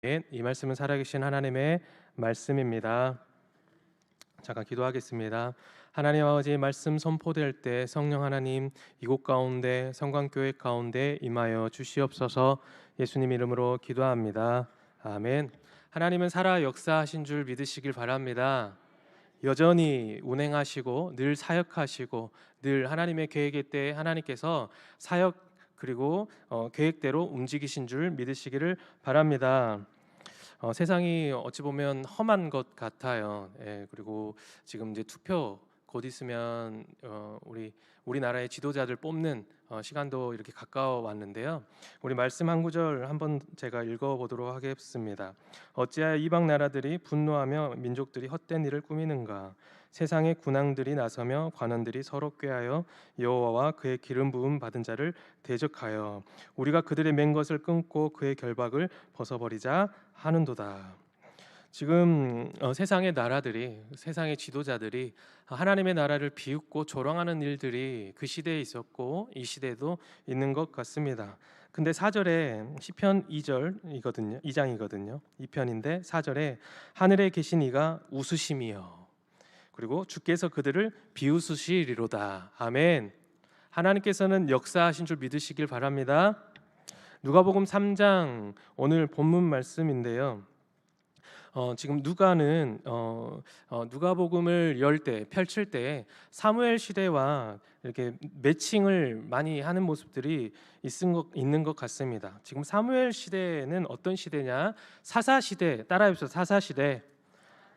이 말씀은 살아계신 하나님의 말씀입니다. 잠깐 기도하겠습니다. 하나님 아버지, 말씀 선포될 때 성령 하나님 이곳 가운데 성광교회 가운데 임하여 주시옵소서. 예수님 이름으로 기도합니다. 아멘. 하나님은 살아 역사하신 줄 믿으시길 바랍니다. 여전히 운행하시고 늘 사역하시고 늘 하나님의 계획의 때에 하나님께서 사역 그리고 계획대로 움직이신 줄 믿으시기를 바랍니다. 세상이 어찌 보면 험한 것 같아요. 그리고 지금 이제 투표 곧 있으면 우리나라의 지도자들 뽑는 시간도 이렇게 가까워 왔는데요. 우리 말씀 한 구절 한번 제가 읽어보도록 하겠습니다. 어찌하여 이방 나라들이 분노하며 민족들이 헛된 일을 꾸미는가? 세상의 군왕들이 나서며 관원들이 서로 꾀하여 여호와와 그의 기름 부음 받은 자를 대적하여 우리가 그들의 맨 것을 끊고 그의 결박을 벗어버리자 하는도다. 지금 세상의 나라들이, 세상의 지도자들이 하나님의 나라를 비웃고 조롱하는 일들이 그 시대에 있었고 이 시대에도 있는 것 같습니다. 근데 4절에 시편 2절이거든요. 2장이거든요. 2편인데 4절에 하늘에 계신 이가 웃으심이여, 그리고 주께서 그들을 비웃으시리로다. 아멘. 하나님께서는 역사하신 줄 믿으시길 바랍니다. 누가복음 3장 오늘 본문 말씀인데요. 지금 누가는 누가복음을 열 때, 펼칠 때 사무엘 시대와 이렇게 매칭을 많이 하는 모습들이 있는 것 같습니다. 지금 사무엘 시대는 어떤 시대냐? 사사 시대. 따라해보세요. 사사 시대.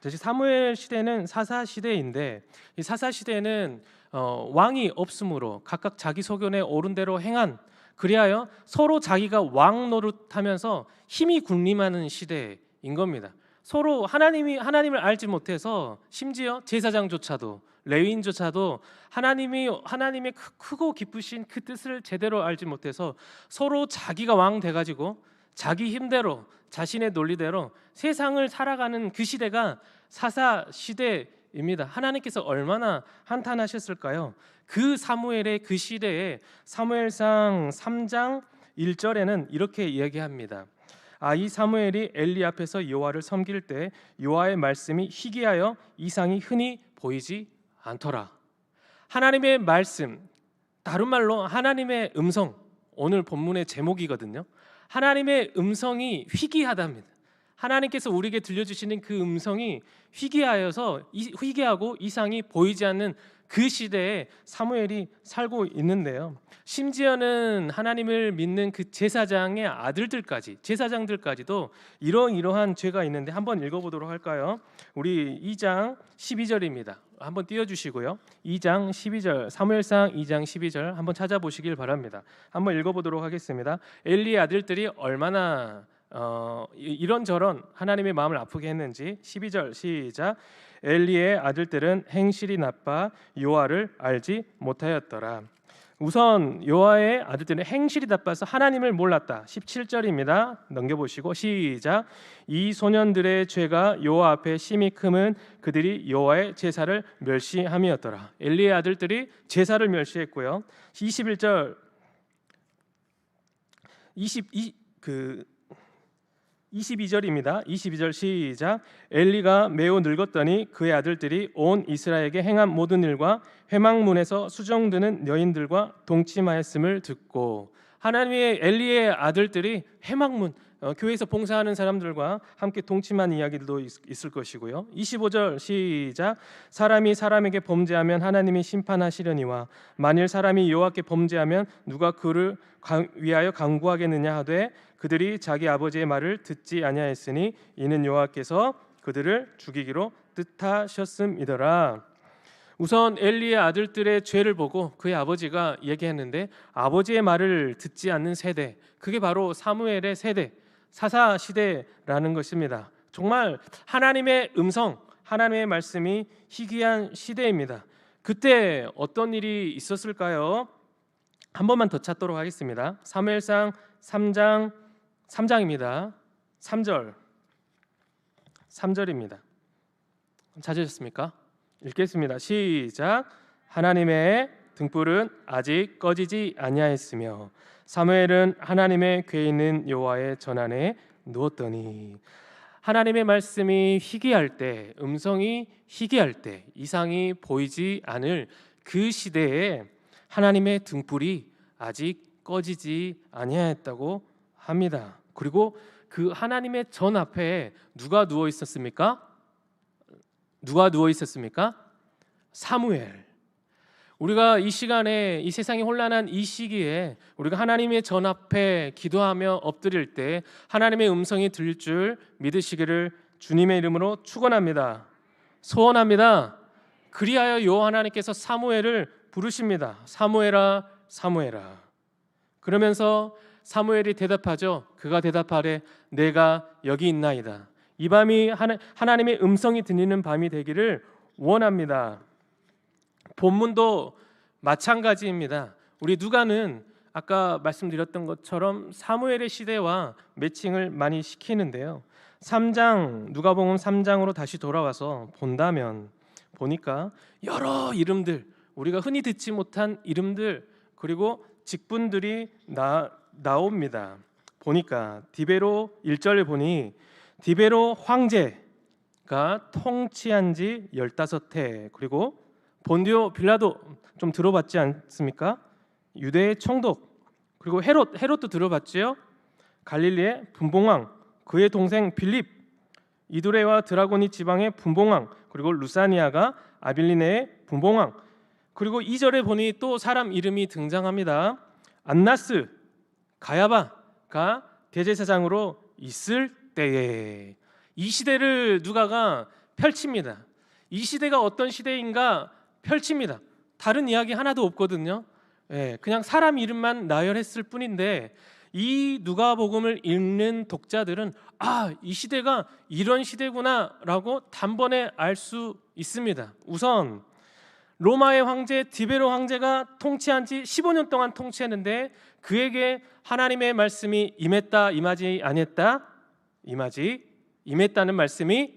사무엘 시대는 사사 시대인데, 이 사사 시대는 왕이 없으므로 각각 자기 소견에 옳은 대로 행한, 그리하여 서로 자기가 왕 노릇하면서 힘이 군림하는 시대인 겁니다. 서로 하나님을 알지 못해서 심지어 제사장조차도, 레위인조차도 하나님의 크고 기쁘신 그 뜻을 제대로 알지 못해서 서로 자기가 왕 돼가지고 자기 힘대로, 자신의 논리대로 세상을 살아가는 그 시대가 사사 시대입니다. 하나님께서 얼마나 한탄하셨을까요? 그 사무엘의 그 시대에 사무엘상 3장 1절에는 이렇게 이야기합니다. 이 사무엘이 엘리 앞에서 여호와를 섬길 때 여호와의 말씀이 희귀하여 이상이 흔히 보이지 않더라. 하나님의 말씀, 다른 말로 하나님의 음성, 오늘 본문의 제목이거든요. 하나님의 음성이 희귀하답니다. 하나님께서 우리에게 들려주시는 그 음성이 희귀하고 이상이 보이지 않는 그 시대에 사무엘이 살고 있는데요. 심지어는 하나님을 믿는 그 제사장의 아들들까지, 제사장들까지도 이러한 죄가 있는데 한번 읽어보도록 할까요? 우리 2장 12절입니다. 한번 띄워주시고요. 2장 12절, 사무엘상 2장 12절 한번 찾아보시길 바랍니다. 한번 읽어보도록 하겠습니다. 엘리의 아들들이 얼마나 이런저런 하나님의 마음을 아프게 했는지. 12절 시작. 엘리의 아들들은 행실이 나빠 여호와를 알지 못하였더라. 우선 여호와의 아들들은 행실이 나빠서 하나님을 몰랐다. 17절입니다. 넘겨보시고 시작. 이 소년들의 죄가 여호와 앞에 심히 크면 그들이 여호와의 제사를 멸시함이었더라. 엘리의 아들들이 제사를 멸시했고요. 21절 22절입니다. 22절 시작. 엘리가 매우 늙었더니 그의 아들들이 온 이스라엘에게 행한 모든 일과 회막문에서 수정드는 여인들과 동침하였음을 듣고, 하나님의 엘리의 아들들이 회막문, 교회에서 봉사하는 사람들과 함께 동침한 이야기들도 있을 것이고요. 25절 시작. 사람이 사람에게 범죄하면 하나님이 심판하시려니와 만일 사람이 여호와께 범죄하면 누가 그를 위하여 강구하겠느냐 하되 그들이 자기 아버지의 말을 듣지 아니하였으니 이는 여호와께서 그들을 죽이기로 뜻하셨음이더라. 우선 엘리의 아들들의 죄를 보고 그의 아버지가 얘기했는데, 아버지의 말을 듣지 않는 세대, 그게 바로 사무엘의 세대, 사사 시대라는 것입니다. 정말 하나님의 음성, 하나님의 말씀이 희귀한 시대입니다. 그때 어떤 일이 있었을까요? 한 번만 더 찾도록 하겠습니다. 사무엘상 3장입니다. 3절입니다. 찾으셨습니까? 읽겠습니다. 시작. 하나님의 등불은 아직 꺼지지 아니하였으며 사무엘은 하나님의 궤 있는 여호와의 전안에 누웠더니 하나님의 말씀이 희귀할 때, 음성이 희귀할 때, 이상이 보이지 않을 그 시대에 하나님의 등불이 아직 꺼지지 아니하였다고 합니다. 그리고 그 하나님의 전 앞에 누가 누워 있었습니까? 누가 누워 있었습니까? 사무엘. 우리가 이 시간에, 이 세상이 혼란한 이 시기에 우리가 하나님의 전 앞에 기도하며 엎드릴 때 하나님의 음성이 들릴 줄 믿으시기를 주님의 이름으로 축원합니다. 소원합니다. 그리하여 여호와 하나님께서 사무엘을 부르십니다. 사무엘아, 사무엘아. 그러면서 사무엘이 대답하죠. 그가 대답하되 내가 여기 있나이다. 이 밤이 하나님의 음성이 들리는 밤이 되기를 원합니다. 본문도 마찬가지입니다. 우리 누가는 아까 말씀드렸던 것처럼 사무엘의 시대와 매칭을 많이 시키는데요. 3장, 누가복음 3장으로 다시 돌아와서 본다면 보니까 여러 이름들, 우리가 흔히 듣지 못한 이름들, 그리고 직분들이 나옵니다. 보니까 디베로 1절을 보니 디베로 황제가 통치한 지 15해, 그리고 본디오 빌라도 좀 들어봤지 않습니까? 유대의 총독, 그리고 헤롯도 들어봤지요? 갈릴리의 분봉왕, 그의 동생 빌립, 이두레와 드라고니 지방의 분봉왕, 그리고 루사니아가 아빌리네의 분봉왕. 그리고 2절에 보니 또 사람 이름이 등장합니다. 안나스, 가야바가 대제사장으로 있을 때에 이 시대를 누가가 펼칩니다. 이 시대가 어떤 시대인가 펼칩니다. 다른 이야기 하나도 없거든요. 그냥 사람 이름만 나열했을 뿐인데 이 누가복음을 읽는 독자들은 이 시대가 이런 시대구나라고 단번에 알 수 있습니다. 우선 로마의 황제 디베로 황제가 통치한 지 15년 동안 통치했는데 그에게 하나님의 말씀이 임했다, 임하지 아니했다? 임했다는 말씀이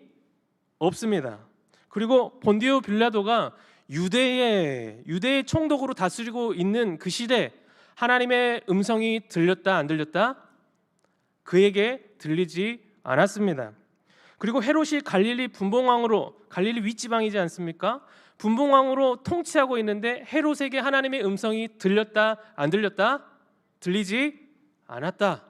없습니다. 그리고 본디오 빌라도가 유대의 총독으로 다스리고 있는 그 시대, 하나님의 음성이 들렸다 안 들렸다? 그에게 들리지 않았습니다. 그리고 헤롯이 갈릴리 분봉왕으로, 갈릴리 윗지방이지 않습니까? 분봉왕으로 통치하고 있는데 헤롯에게 하나님의 음성이 들렸다 안 들렸다? 들리지 않았다.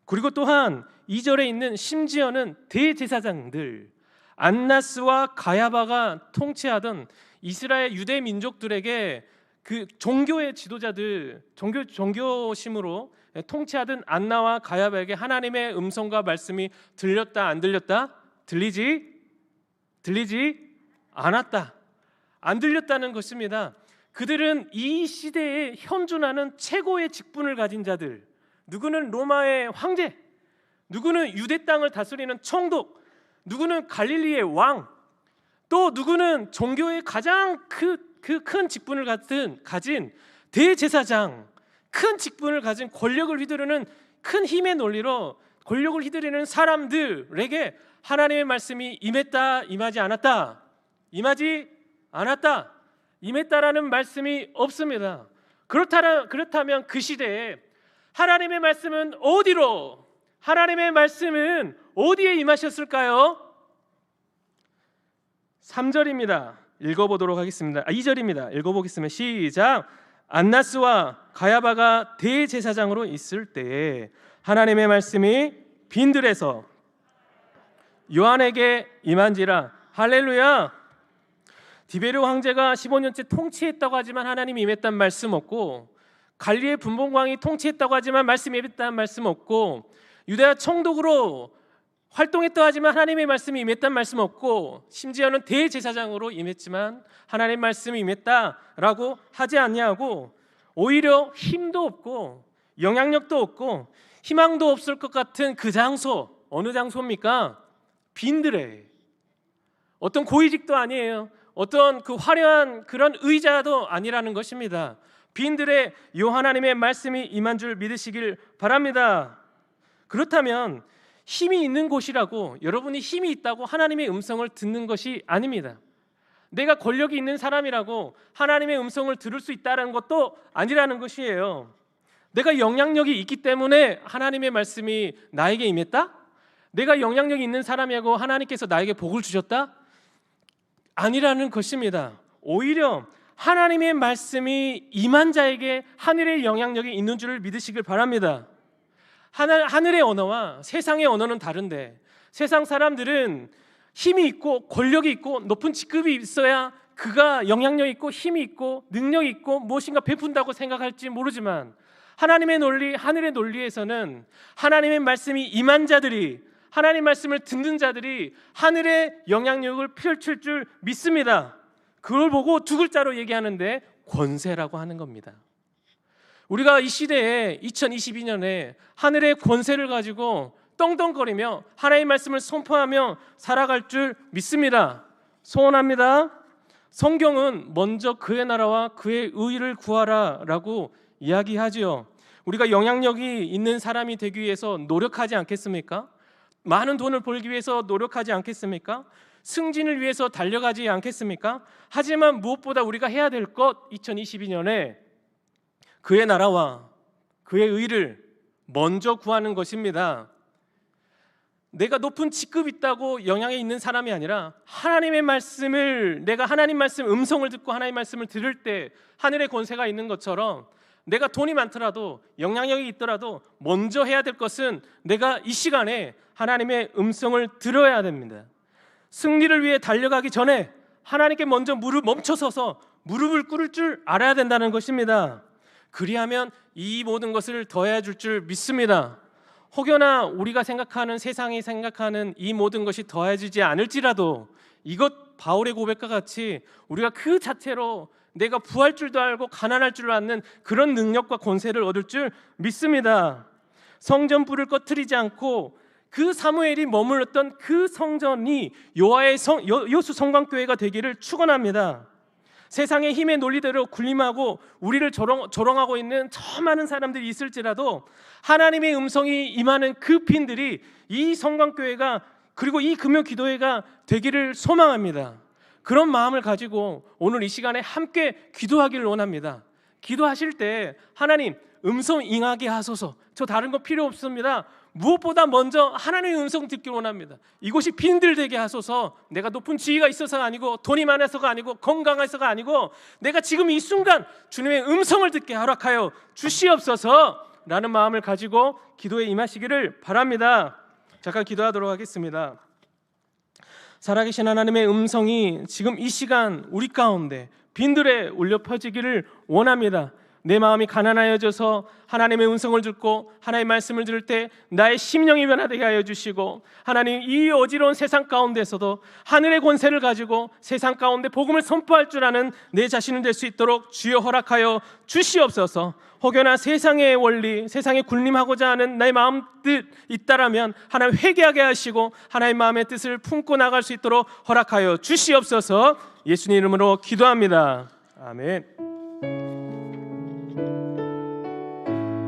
그리고 또한 2절에 있는 심지어는 대제사장들, 안나스와 가야바가 통치하던 이스라엘 유대 민족들에게 그 종교의 지도자들, 종교심으로 통치하던 안나와 가야바에게 하나님의 음성과 말씀이 들렸다 안 들렸다? 들리지 않았다. 안 들렸다는 것입니다. 그들은 이 시대에 현존하는 최고의 직분을 가진 자들, 누구는 로마의 황제, 누구는 유대 땅을 다스리는 총독, 누구는 갈릴리의 왕, 또 누구는 종교의 가장 큰 직분을 가진 대제사장, 큰 직분을 가진 권력을 휘두르는 큰 힘의 논리로 권력을 휘두르는 사람들에게 하나님의 말씀이 임했다, 임하지 않았다? 임하지 않았다. 임했다라는 말씀이 없습니다. 그렇다면 그 시대에 하나님의 말씀은 어디로, 하나님의 말씀은 어디에 임하셨을까요? 3절입니다. 읽어보도록 하겠습니다. 2절입니다. 읽어보겠습니다. 시작. 안나스와 가야바가 대제사장으로 있을 때에 하나님의 말씀이 빈들에서 요한에게 임한지라. 할렐루야. 디베르 황제가 15년째 통치했다고 하지만 하나님이 임했다는 말씀 없고, 갈리의 분봉왕이 통치했다고 하지만 말씀이 임했다는 말씀 없고, 유대야 총독으로 활동했다고 하지만 하나님의 말씀이 임했다는 말씀 없고, 심지어는 대제사장으로 임했지만 하나님의 말씀이 임했다라고 하지 않냐고, 오히려 힘도 없고 영향력도 없고 희망도 없을 것 같은 그 장소, 어느 장소입니까? 빈들에. 어떤 고위직도 아니에요. 어떤 그 화려한 그런 의자도 아니라는 것입니다. 빈들에 요 하나님의 말씀이 임한 줄 믿으시길 바랍니다. 그렇다면 힘이 있는 곳이라고, 여러분이 힘이 있다고 하나님의 음성을 듣는 것이 아닙니다. 내가 권력이 있는 사람이라고 하나님의 음성을 들을 수 있다는 것도 아니라는 것이에요. 내가 영향력이 있기 때문에 하나님의 말씀이 나에게 임했다? 내가 영향력이 있는 사람이고 하나님께서 나에게 복을 주셨다? 아니라는 것입니다. 오히려 하나님의 말씀이 임한 자에게 하늘의 영향력이 있는 줄을 믿으시길 바랍니다. 하늘의 언어와 세상의 언어는 다른데, 세상 사람들은 힘이 있고 권력이 있고 높은 직급이 있어야 그가 영향력 있고 힘이 있고 능력이 있고 무엇인가 베푼다고 생각할지 모르지만, 하나님의 논리, 하늘의 논리에서는 하나님의 말씀이 임한 자들이, 하나님 말씀을 듣는 자들이 하늘의 영향력을 펼칠 줄 믿습니다. 그걸 보고 두 글자로 얘기하는데 권세라고 하는 겁니다. 우리가 이 시대에 2022년에 하늘의 권세를 가지고 떵떵거리며 하나님의 말씀을 선포하며 살아갈 줄 믿습니다. 소원합니다. 성경은 먼저 그의 나라와 그의 의를 구하라 라고 이야기하지요. 우리가 영향력이 있는 사람이 되기 위해서 노력하지 않겠습니까? 많은 돈을 벌기 위해서 노력하지 않겠습니까? 승진을 위해서 달려가지 않겠습니까? 하지만 무엇보다 우리가 해야 될 것, 2022년에 그의 나라와 그의 의를 먼저 구하는 것입니다. 내가 높은 직급 있다고 영향이 있는 사람이 아니라 하나님의 말씀을, 내가 하나님 말씀 음성을 듣고 하나님 말씀을 들을 때 하늘의 권세가 있는 것처럼, 내가 돈이 많더라도 영향력이 있더라도 먼저 해야 될 것은 내가 이 시간에 하나님의 음성을 들어야 됩니다. 승리를 위해 달려가기 전에 하나님께 먼저 멈춰서서 무릎을 꿇을 줄 알아야 된다는 것입니다. 그리하면 이 모든 것을 더해 줄 줄 믿습니다. 혹여나 우리가 생각하는, 세상이 생각하는 이 모든 것이 더해지지 않을지라도 이것 바울의 고백과 같이 우리가 그 자체로 내가 부할 줄도 알고 가난할 줄 아는 그런 능력과 권세를 얻을 줄 믿습니다. 성전 불을 꺼트리지 않고 그 사무엘이 머물렀던 그 성전이 여호와의 여수 성광교회가 되기를 축원합니다. 세상의 힘의 논리대로 군림하고 우리를 조롱하고 있는 저 많은 사람들이 있을지라도 하나님의 음성이 임하는 그 빈들이 이 성광교회가, 그리고 이 금요기도회가 되기를 소망합니다. 그런 마음을 가지고 오늘 이 시간에 함께 기도하기를 원합니다. 기도하실 때 하나님 음성 임하게 하소서. 저 다른 거 필요 없습니다. 무엇보다 먼저 하나님의 음성 듣길 원합니다. 이곳이 빈들되게 하소서. 내가 높은 지위가 있어서가 아니고 돈이 많아서가 아니고 건강해서가 아니고 내가 지금 이 순간 주님의 음성을 듣게 허락하여 주시옵소서 라는 마음을 가지고 기도에 임하시기를 바랍니다. 잠깐 기도하도록 하겠습니다. 살아계신 하나님의 음성이 지금 이 시간 우리 가운데 빈들에 울려 퍼지기를 원합니다. 내 마음이 가난하여져서 하나님의 음성을 듣고 하나님의 말씀을 들을 때 나의 심령이 변화되게 하여 주시고, 하나님 이 어지러운 세상 가운데서도 하늘의 권세를 가지고 세상 가운데 복음을 선포할 줄 아는 내 자신을 될 수 있도록 주여 허락하여 주시옵소서. 혹여나 세상의 원리, 세상에 군림하고자 하는 나의 마음 뜻 있다라면 하나님 회개하게 하시고 하나님 마음의 뜻을 품고 나갈 수 있도록 허락하여 주시옵소서. 예수님 이름으로 기도합니다. 아멘.